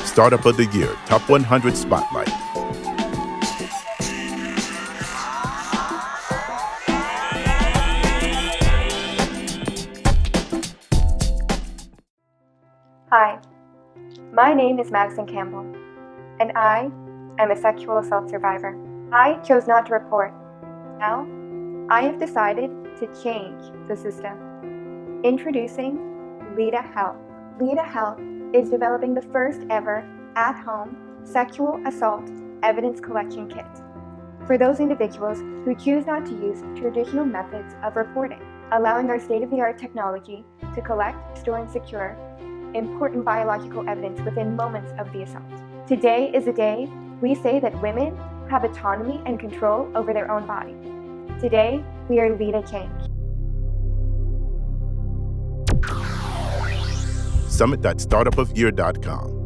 Startup of the Year Top 100 Spotlight. Hi, my name is Madison Campbell, and I am a sexual assault survivor. I chose not to report. Now, I have decided to change the system. Introducing Leda Health. Leda Health is developing the first ever at-home sexual assault evidence collection kit for those individuals who choose not to use traditional methods of reporting, allowing our state-of-the-art technology to collect, store, and secure important biological evidence within moments of the assault. Today is a day we say that women have autonomy and control over their own body. Today, we are Leda Change. Summit.startupofyear.com.